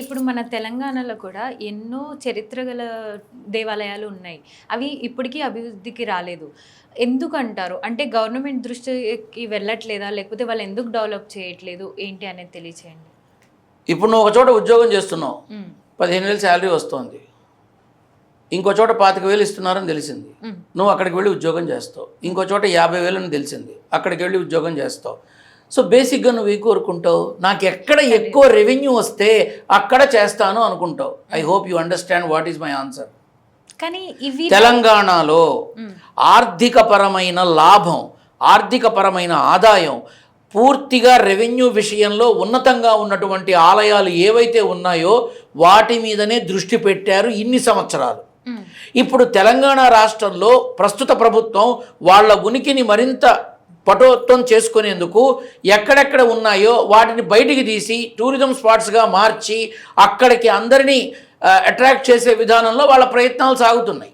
ఇప్పుడు మన తెలంగాణలో కూడా ఎన్నో చరిత్ర గల దేవాలయాలు ఉన్నాయి. అవి ఇప్పటికీ అభివృద్ధికి రాలేదు. ఎందుకంటారు? అంటే గవర్నమెంట్ దృష్టికి వెళ్ళట్లేదా? లేకపోతే వాళ్ళు ఎందుకు డెవలప్ చేయట్లేదు? ఏంటి అనేది తెలియచేయండి. ఇప్పుడు నువ్వు ఒక చోట ఉద్యోగం చేస్తున్నావు, హ్మ్. 15,000 శాలరీ వస్తుంది. ఇంకో చోట 25,000 ఇస్తున్నారని తెలిసింది, నువ్వు అక్కడికి వెళ్ళి ఉద్యోగం చేస్తావు. ఇంకో చోట 50,000 అని తెలిసింది, అక్కడికి వెళ్ళి ఉద్యోగం చేస్తావు. సో బేసిక్గా నువ్వు ఏం కోరుకుంటావు? నాకు ఎక్కడ ఎక్కువ రెవెన్యూ వస్తే అక్కడ చేస్తాను అనుకుంటావు. I hope you understand what is my answer. కానీ ఇవి తెలంగాణలో ఆర్థికపరమైన లాభం, ఆర్థికపరమైన ఆదాయం పూర్తిగా రెవెన్యూ విషయంలో ఉన్నతంగా ఉన్నటువంటి ఆలయాలు ఏవైతే ఉన్నాయో వాటి మీదనే దృష్టి పెట్టారు ఇన్ని సంవత్సరాలు. ఇప్పుడు తెలంగాణ రాష్ట్రంలో ప్రస్తుత ప్రభుత్వం వాళ్ళ ఉనికిని మరింత పటోత్వం చేసుకునేందుకు ఎక్కడెక్కడ ఉన్నాయో వాటిని బయటికి తీసి టూరిజం స్పాట్స్గా మార్చి అక్కడికి అందరినీ అట్రాక్ట్ చేసే విధానంలో వాళ్ళ ప్రయత్నాలు సాగుతున్నాయి.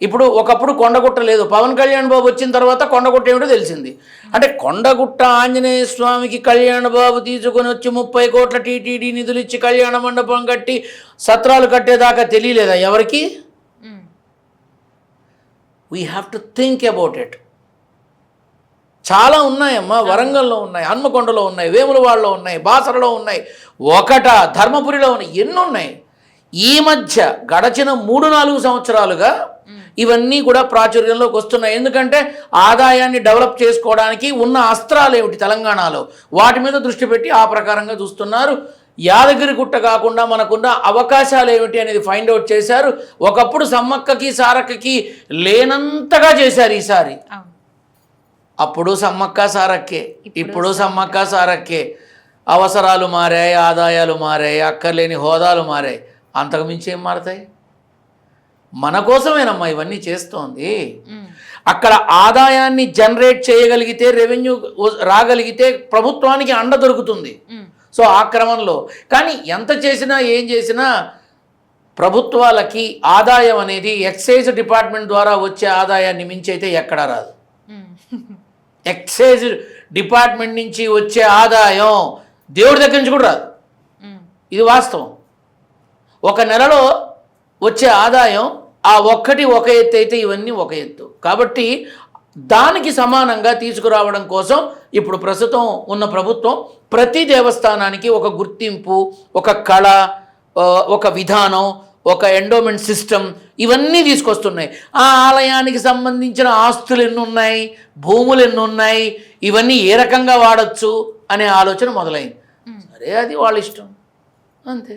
ఇప్పుడు ఒకప్పుడు కొండగుట్ట లేదు, పవన్ కళ్యాణ్ బాబు వచ్చిన తర్వాత కొండగుట్ట ఏమిటో తెలిసింది. అంటే కొండగుట్ట ఆంజనేయ స్వామికి కళ్యాణ్ బాబు తీసుకొని వచ్చి 30 కోట్ల టీటీడీ నిధులు ఇచ్చి కళ్యాణ మండపం కట్టి సత్రాలు కట్టేదాకా తెలియలేదా ఎవరికి? We have to think about it. చాలా ఉన్నాయమ్మా, వరంగల్లో ఉన్నాయి, హన్మకొండలో ఉన్నాయి, వేములవాడలో ఉన్నాయి, బాసరలో ఉన్నాయి, ఒకట ధర్మపురిలో ఉన్నాయి, ఎన్ని ఉన్నాయి. ఈ మధ్య గడచిన 3-4 సంవత్సరాలుగా ఇవన్నీ కూడా ప్రాచుర్యంలోకి వస్తున్నాయి. ఎందుకంటే ఆదాయాన్ని డెవలప్ చేసుకోవడానికి ఉన్న అస్త్రాలు ఏమిటి తెలంగాణలో, వాటి మీద దృష్టి పెట్టి ఆ ప్రకారంగా చూస్తున్నారు. యాదగిరి గుట్ట కాకుండా మనకున్న అవకాశాలు ఏమిటి అనేది ఫైండ్ అవుట్ చేశారు. ఒకప్పుడు సమ్మక్కకి సారక్కకి లేనంతగా చేశారు ఈసారి. అప్పుడు సమ్మక్క సారక్కే, ఇప్పుడు సమ్మక్క సారక్కే. అవసరాలు మారాయి, ఆదాయాలు మారాయి, అక్కర్లేని హోదాలు మారాయి. అంతకుమించి ఏం మారతాయి? మన కోసమేనమ్మా ఇవన్నీ చేస్తోంది. అక్కడ ఆదాయాన్ని జనరేట్ చేయగలిగితే, రెవెన్యూ రాగలిగితే ప్రభుత్వానికి అండ దొరుకుతుంది. సో ఆ క్రమంలో కానీ ఎంత చేసినా ఏం చేసినా ప్రభుత్వాలకి ఆదాయం అనేది ఎక్సైజ్ డిపార్ట్మెంట్ ద్వారా వచ్చే ఆదాయాన్ని మించి అయితే ఎక్కడా రాదు. ఎక్సైజ్ డిపార్ట్మెంట్ నుంచి వచ్చే ఆదాయం దేవుడి దగ్గర నుంచి కూడా రాదు. ఇది వాస్తవం. ఒక నెలలో వచ్చే ఆదాయం ఆ ఒక్కటి ఒక ఎత్తు అయితే ఇవన్నీ ఒక ఎత్తు. కాబట్టి దానికి సమానంగా తీసుకురావడం కోసం ఇప్పుడు ప్రస్తుతం ఉన్న ప్రభుత్వం ప్రతి దేవస్థానానికి ఒక గుర్తింపు, ఒక కళ, ఒక విధానం, ఒక ఎండోమెంట్ సిస్టమ్ ఇవన్నీ తీసుకొస్తున్నాయి. ఆ ఆలయానికి సంబంధించిన ఆస్తులు ఎన్ని ఉన్నాయి, భూములు ఎన్ని ఉన్నాయి, ఇవన్నీ ఏ రకంగా వాడచ్చు అనే ఆలోచన మొదలైంది. సరే, అది వాళ్ళ ఇష్టం, అంతే.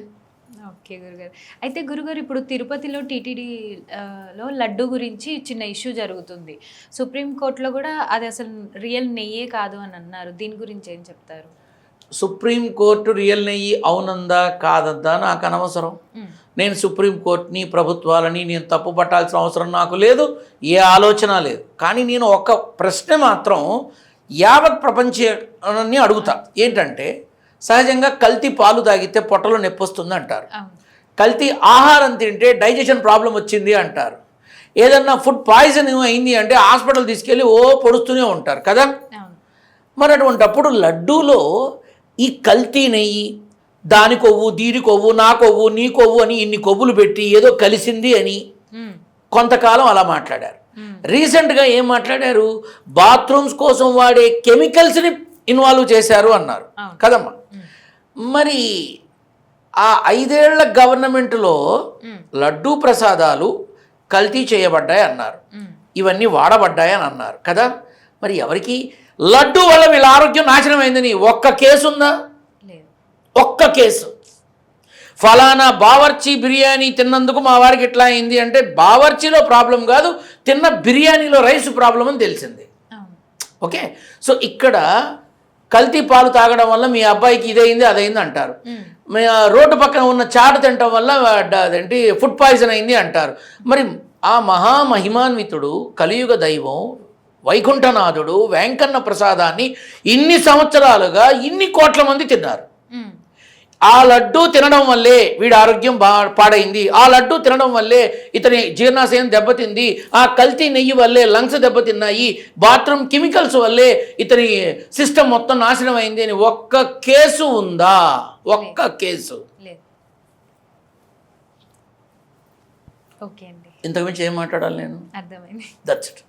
ఓకే గురుగారు. అయితే గురుగారు, ఇప్పుడు తిరుపతిలో టీటీడీలో లడ్డు గురించి చిన్న ఇష్యూ జరుగుతుంది. సుప్రీంకోర్టులో కూడా అది అసలు రియల్ నెయ్యే కాదు అని అన్నారు. దీని గురించి ఏం చెప్తారు? సుప్రీంకోర్టు రియల్ నెయ్యి అవునందా కాదందా నాకు అనవసరం. నేను సుప్రీంకోర్టుని ప్రభుత్వాలని నేను తప్పు పట్టాల్సిన అవసరం నాకు లేదు, ఏ ఆలోచన లేదు. కానీ నేను ఒక ప్రశ్న మాత్రం యావత్ ప్రపంచాన్ని అడుగుతా. ఏంటంటే, సహజంగా కల్తీ పాలు తాగితే పొట్టలో నొప్పి వస్తుంది అంటారు, కల్తీ ఆహారం తింటే డైజెషన్ ప్రాబ్లం వచ్చింది అంటారు, ఏదన్నా ఫుడ్ పాయిజన్ అయింది అంటే హాస్పిటల్ తీసుకెళ్ళి పొడుస్తూనే ఉంటారు కదా. మరి అటువంటప్పుడు లడ్డూలో ఈ కల్తీ నెయ్యి, దాని కొవ్వు, దీని కొవ్వు, నా కొవ్వు, నీ కొవ్వు అని ఇన్ని కొవ్వులు పెట్టి ఏదో కలిసింది అని కొంతకాలం అలా మాట్లాడారు. రీసెంట్గా ఏం మాట్లాడారు? బాత్రూమ్స్ కోసం వాడే కెమికల్స్ని ఇన్వాల్వ్ చేశారు అన్నారు కదమ్మా. మరి ఆ 5 ఏళ్ల గవర్నమెంట్లో లడ్డూ ప్రసాదాలు కల్తీ చేయబడ్డాయి అన్నారు, ఇవన్నీ వాడబడ్డాయి అని అన్నారు కదా. మరి ఎవరికి లడ్డూ వల్ల వీళ్ళ ఆరోగ్యం నాశనం అయిందని ఒక్క కేసు ఉందా? ఒక్క కేసు. ఫలానా బావర్చి బిర్యానీ తిన్నందుకు మా వారికి ఇట్లా అయింది అంటే బావర్చిలో ప్రాబ్లం కాదు, తిన్న బిర్యానీలో రైస్ ప్రాబ్లం అని తెలిసింది. ఓకే, సో ఇక్కడ కల్తీ పాలు తాగడం వల్ల మీ అబ్బాయికి ఇదైంది అదైంది అంటారు, రోడ్డు పక్కన ఉన్న చాట తినటం వల్ల అదేంటి ఫుడ్ పాయిజన్ అయింది అంటారు. మరి ఆ మహామహిమాన్వితుడు కలియుగ దైవం వైకుంఠనాథుడు వెంకన్న ప్రసాదాన్ని ఇన్ని సంవత్సరాలుగా ఇన్ని కోట్ల మంది తిన్నారు. ఆ లడ్డూ తినడం వల్లే వీడి ఆరోగ్యం పాడైంది, ఆ లడ్డూ తినడం వల్లే ఇతని జీర్ణాశయం దెబ్బతింది, ఆ కల్తీ నెయ్యి వల్లే లంగ్స్ దెబ్బతిన్నాయి, బాత్రూమ్ కెమికల్స్ వల్లే ఇతని సిస్టమ్ మొత్తం నాశనం అయింది అని ఒక్క కేసు ఉందా? ఒక్క కేసు ఓకే అండి, ఇంతకుమించి ఏం మాట్లాడాలి నేను? అర్థమైంది. That's it.